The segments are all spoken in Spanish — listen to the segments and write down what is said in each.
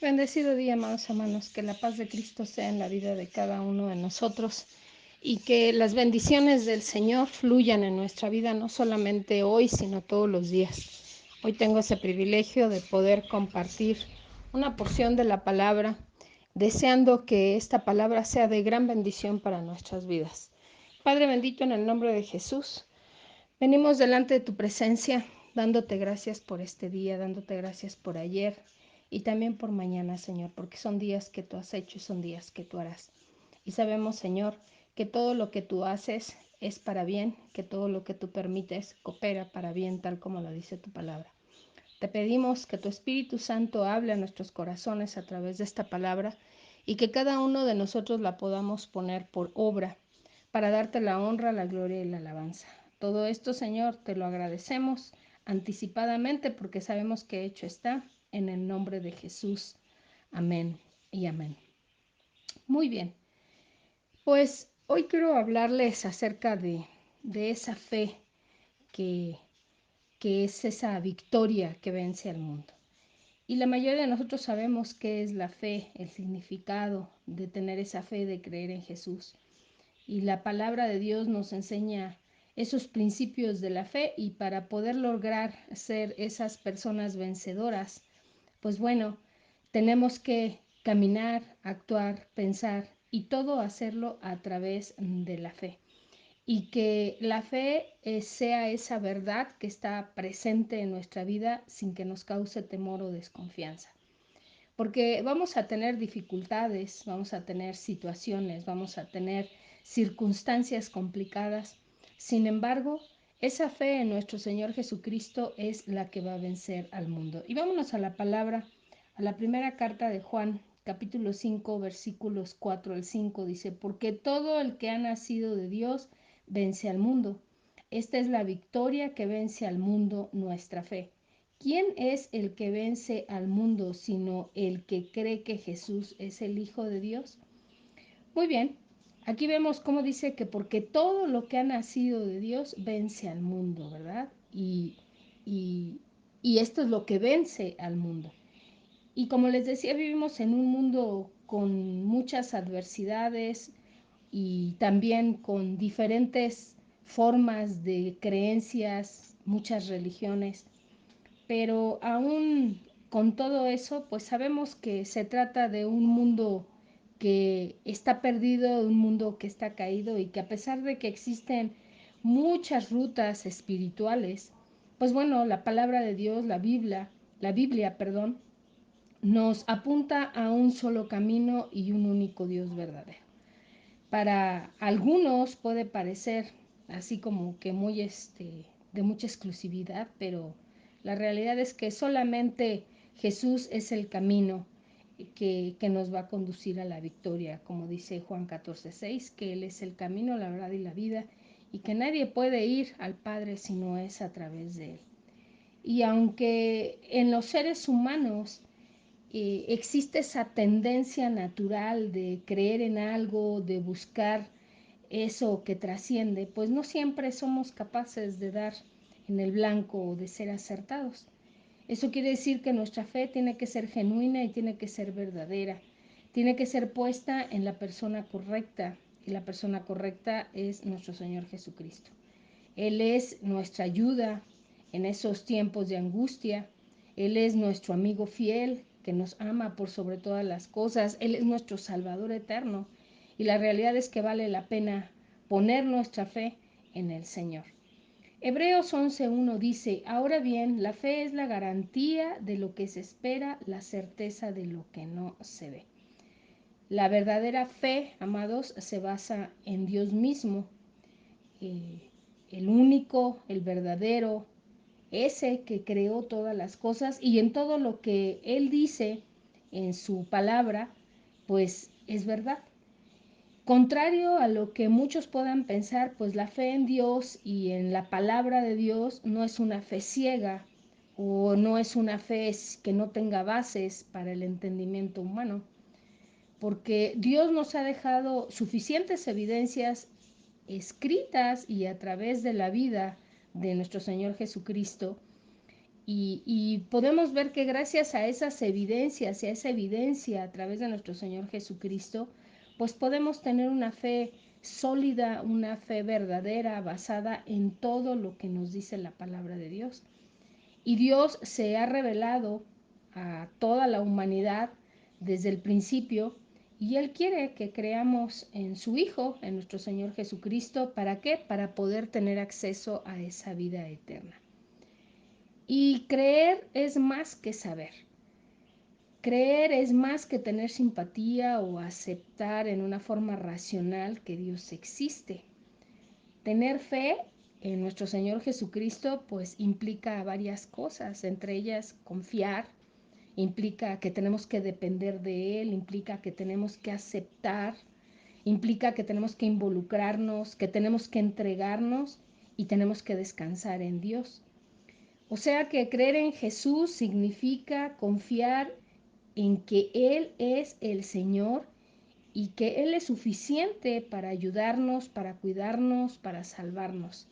Bendecido día, amados hermanos, que la paz de Cristo sea en la vida de cada uno de nosotros y que las bendiciones del Señor fluyan en nuestra vida, no solamente hoy, sino todos los días. Hoy tengo ese privilegio de poder compartir una porción de la palabra, deseando que esta palabra sea de gran bendición para nuestras vidas. Padre bendito, en el nombre de Jesús, venimos delante de tu presencia, dándote gracias por este día, dándote gracias por ayer y también por mañana, Señor, porque son días que tú has hecho y son días que tú harás. Y sabemos, Señor, que todo lo que tú haces es para bien, que todo lo que tú permites coopera para bien, tal como lo dice tu palabra. Te pedimos que tu Espíritu Santo hable a nuestros corazones a través de esta palabra y que cada uno de nosotros la podamos poner por obra para darte la honra, la gloria y la alabanza. Todo esto, Señor, te lo agradecemos anticipadamente porque sabemos que hecho está en el nombre de Jesús. Amén y amén. Muy bien, pues hoy quiero hablarles acerca de esa fe que, que es esa victoria que vence al mundo. Y la mayoría de nosotros sabemos qué es la fe, el significado de tener esa fe, de creer en Jesús. Y la palabra de Dios nos enseña esos principios de la fe y para poder lograr ser esas personas vencedoras, pues bueno, tenemos que caminar, actuar, pensar y todo hacerlo a través de la fe. Y que la fe sea esa verdad que está presente en nuestra vida sin que nos cause temor o desconfianza. Porque vamos a tener dificultades, vamos a tener situaciones, vamos a tener circunstancias complicadas. Sin embargo, esa fe en nuestro Señor Jesucristo es la que va a vencer al mundo. Y vámonos a la palabra, a la primera carta de Juan, capítulo 5, versículos 4 al 5, dice, porque todo el que ha nacido de Dios vence al mundo. Esta es la victoria que vence al mundo, nuestra fe. ¿Quién es el que vence al mundo sino el que cree que Jesús es el Hijo de Dios? Muy bien, aquí vemos cómo dice que porque todo lo que ha nacido de Dios vence al mundo, ¿verdad? Y, y esto es lo que vence al mundo. Y como les decía, vivimos en un mundo con muchas adversidades y también con diferentes formas de creencias, muchas religiones. Pero aún con todo eso, pues sabemos que se trata de un mundo que está perdido, de un mundo que está caído y que a pesar de que existen muchas rutas espirituales, pues bueno, la palabra de Dios, la Biblia, perdón, nos apunta a un solo camino y un único Dios verdadero. Para algunos puede parecer así como que muy de mucha exclusividad, pero la realidad es que solamente Jesús es el camino que nos va a conducir a la victoria, como dice Juan 14:6, que Él es el camino, la verdad y la vida, y que nadie puede ir al Padre si no es a través de Él. Y aunque en los seres humanos existe esa tendencia natural de creer en algo, de buscar eso que trasciende, pues no siempre somos capaces de dar en el blanco o de ser acertados. Eso quiere decir que nuestra fe tiene que ser genuina y tiene que ser verdadera, tiene que ser puesta en la persona correcta, y la persona correcta es nuestro Señor Jesucristo. Él es nuestra ayuda en esos tiempos de angustia. Él es nuestro amigo fiel que nos ama por sobre todas las cosas. Él es nuestro Salvador eterno. Y la realidad es que vale la pena poner nuestra fe en el Señor. Hebreos 11:1 dice, ahora bien, la fe es la garantía de lo que se espera, la certeza de lo que no se ve. La verdadera fe, amados, se basa en Dios mismo, eh, el único, el verdadero, ese que creó todas las cosas y en todo lo que Él dice en su palabra, pues es verdad. Contrario a lo que muchos puedan pensar, pues la fe en Dios y en la palabra de Dios no es una fe ciega o no es una fe que no tenga bases para el entendimiento humano, porque Dios nos ha dejado suficientes evidencias escritas y a través de la vida de nuestro Señor Jesucristo, Y podemos ver que gracias a esas evidencias y a esa evidencia a través de nuestro Señor Jesucristo, pues podemos tener una fe sólida, una fe verdadera, basada en todo lo que nos dice la palabra de Dios. Y Dios se ha revelado a toda la humanidad desde el principio y Él quiere que creamos en su Hijo, en nuestro Señor Jesucristo. ¿Para qué? Para poder tener acceso a esa vida eterna. Y creer es más que saber. Creer es más que tener simpatía o aceptar en una forma racional que Dios existe. Tener fe en nuestro Señor Jesucristo pues implica varias cosas, entre ellas confiar, implica que tenemos que depender de Él, implica que tenemos que aceptar, implica que tenemos que involucrarnos, que tenemos que entregarnos y tenemos que descansar en Dios. O sea que creer en Jesús significa confiar en que Él es el Señor y que Él es suficiente para ayudarnos, para cuidarnos, para salvarnos.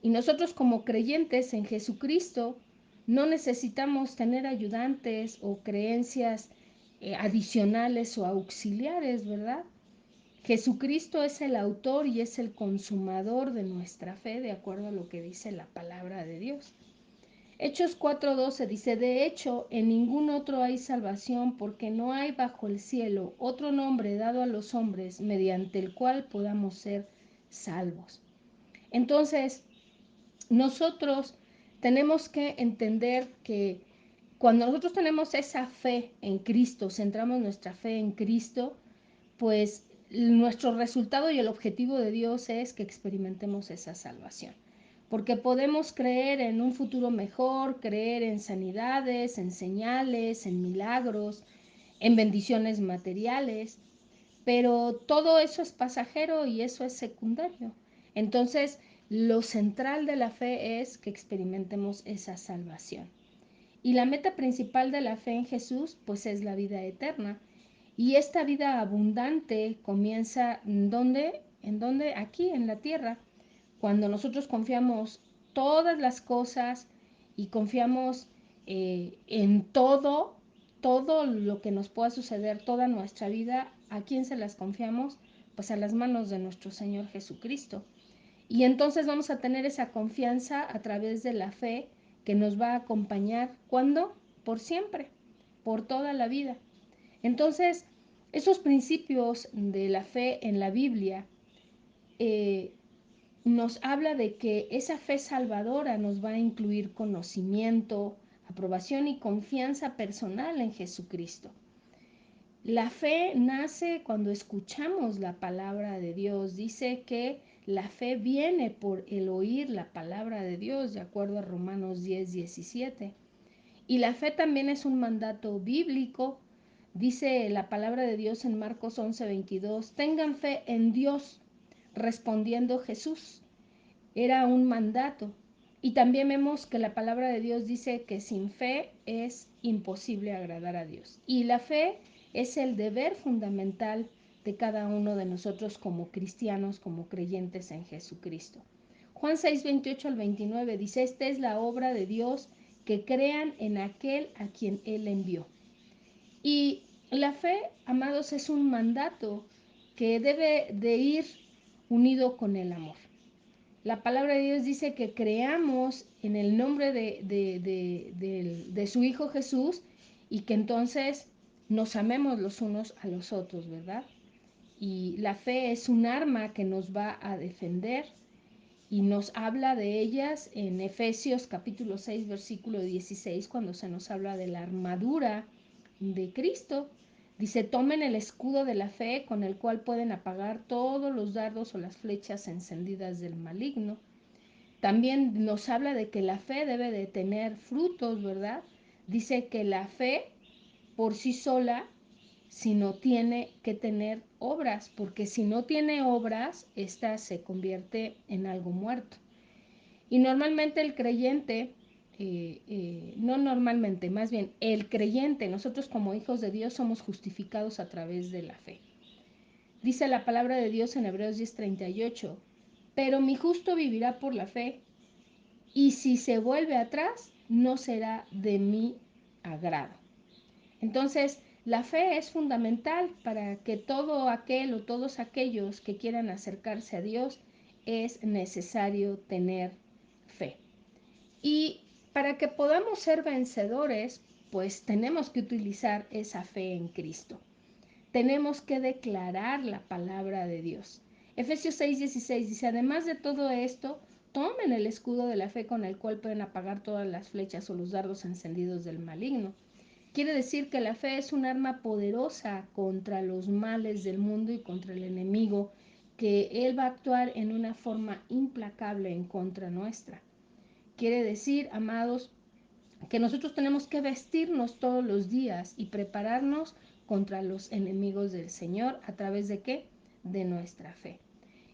Y nosotros como creyentes en Jesucristo no necesitamos tener ayudantes o creencias adicionales o auxiliares, ¿verdad? Jesucristo es el autor y es el consumador de nuestra fe, de acuerdo a lo que dice la palabra de Dios. Hechos 4:12 dice, de hecho, en ningún otro hay salvación porque no hay bajo el cielo otro nombre dado a los hombres mediante el cual podamos ser salvos. Entonces, nosotros tenemos que entender que cuando nosotros tenemos esa fe en Cristo, centramos nuestra fe en Cristo, pues nuestro resultado y el objetivo de Dios es que experimentemos esa salvación. Porque podemos creer en un futuro mejor, creer en sanidades, en señales, en milagros, en bendiciones materiales, pero todo eso es pasajero y eso es secundario. Entonces, lo central de la fe es que experimentemos esa salvación. Y la meta principal de la fe en Jesús, pues es la vida eterna. Y esta vida abundante comienza ¿en dónde? ¿En dónde? Aquí, en la tierra. Cuando nosotros confiamos todas las cosas y confiamos en todo lo que nos pueda suceder, toda nuestra vida, ¿a quién se las confiamos? Pues a las manos de nuestro Señor Jesucristo. Y entonces vamos a tener esa confianza a través de la fe que nos va a acompañar. ¿Cuándo? Por siempre, por toda la vida. Entonces, esos principios de la fe en la Biblia eh, nos habla de que esa fe salvadora nos va a incluir conocimiento, aprobación y confianza personal en Jesucristo. La fe nace cuando escuchamos la palabra de Dios. Dice que la fe viene por el oír la palabra de Dios, de acuerdo a Romanos 10:17. Y la fe también es un mandato bíblico. Dice la palabra de Dios en Marcos 11:22, tengan fe en Dios, respondiendo Jesús. Era un mandato. Y también vemos que la palabra de Dios dice que sin fe es imposible agradar a Dios. Y la fe es el deber fundamental de cada uno de nosotros como cristianos, como creyentes en Jesucristo. Juan 6:28 al 29 dice, esta es la obra de Dios, que crean en aquel a quien Él envió. Y la fe, amados, es un mandato que debe de ir unido con el amor. La palabra de Dios dice que creamos en el nombre de su Hijo Jesús y que entonces nos amemos los unos a los otros, ¿verdad? Y la fe es un arma que nos va a defender y nos habla de ellas en Efesios capítulo 6, versículo 16, cuando se nos habla de la armadura de Cristo. Dice, tomen el escudo de la fe con el cual pueden apagar todos los dardos o las flechas encendidas del maligno. También nos habla de que la fe debe de tener frutos, ¿verdad? Dice que la fe por sí sola, sino tiene que tener obras, porque si no tiene obras, esta se convierte en algo muerto. Y normalmente el creyente, no normalmente, más bien el creyente, nosotros como hijos de Dios somos justificados a través de la fe. Dice la palabra de Dios en Hebreos 10:38, pero mi justo vivirá por la fe, y si se vuelve atrás, no será de mi agrado. Entonces, la fe es fundamental para que todo aquel o todos aquellos que quieran acercarse a Dios, es necesario tener fe. Y para que podamos ser vencedores, pues tenemos que utilizar esa fe en Cristo. Tenemos que declarar la palabra de Dios. Efesios 6:16 dice, además de todo esto, tomen el escudo de la fe con el cual pueden apagar todas las flechas o los dardos encendidos del maligno. Quiere decir que la fe es un arma poderosa contra los males del mundo y contra el enemigo, que él va a actuar en una forma implacable en contra nuestra. Quiere decir, amados, que nosotros tenemos que vestirnos todos los días y prepararnos contra los enemigos del Señor. ¿A través de qué? De nuestra fe.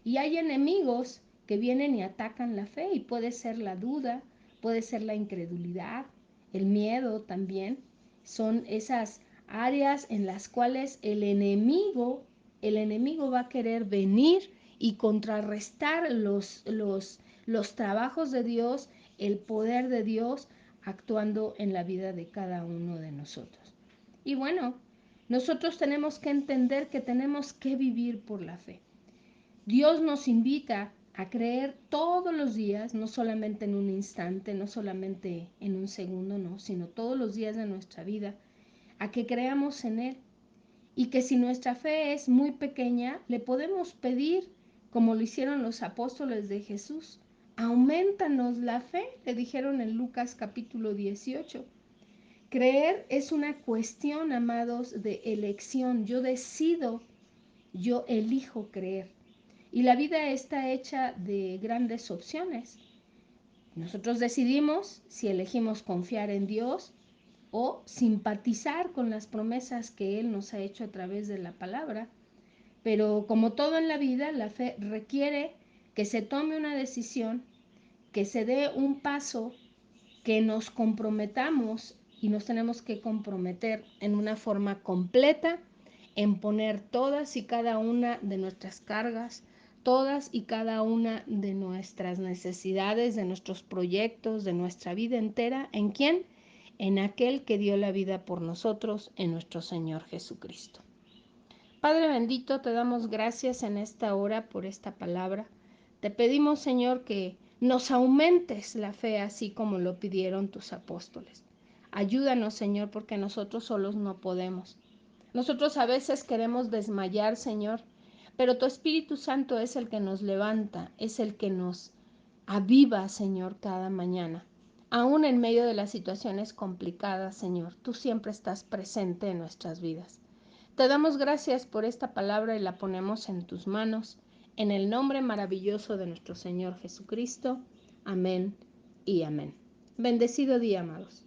Y hay enemigos que vienen y atacan la fe, y puede ser la duda, puede ser la incredulidad, el miedo también. Son esas áreas en las cuales el enemigo va a querer venir y contrarrestar los trabajos de Dios, el poder de Dios actuando en la vida de cada uno de nosotros. Y bueno, nosotros tenemos que entender que tenemos que vivir por la fe. Dios nos invita a creer todos los días, no solamente en un instante, no solamente en un segundo, no, sino todos los días de nuestra vida, a que creamos en Él. Y que si nuestra fe es muy pequeña, le podemos pedir, como lo hicieron los apóstoles de Jesús, aumentanos la fe, le dijeron en Lucas capítulo 18. Creer es una cuestión, amados, de elección. Yo decido, yo elijo creer. Y la vida está hecha de grandes opciones. Nosotros decidimos si elegimos confiar en Dios o simpatizar con las promesas que Él nos ha hecho a través de la palabra. Pero como todo en la vida, la fe requiere que se tome una decisión, que se dé un paso, que nos comprometamos, y nos tenemos que comprometer en una forma completa en poner todas y cada una de nuestras cargas, todas y cada una de nuestras necesidades, de nuestros proyectos, de nuestra vida entera. ¿En quién? En aquel que dio la vida por nosotros, en nuestro Señor Jesucristo. Padre bendito, te damos gracias en esta hora por esta palabra. Te pedimos, Señor, que nos aumentes la fe así como lo pidieron tus apóstoles. Ayúdanos, Señor, porque nosotros solos no podemos. Nosotros a veces queremos desmayar, Señor, pero tu Espíritu Santo es el que nos levanta, es el que nos aviva, Señor, cada mañana. Aún en medio de las situaciones complicadas, Señor, tú siempre estás presente en nuestras vidas. Te damos gracias por esta palabra y la ponemos en tus manos, en el nombre maravilloso de nuestro Señor Jesucristo. Amén y amén. Bendecido día, amados.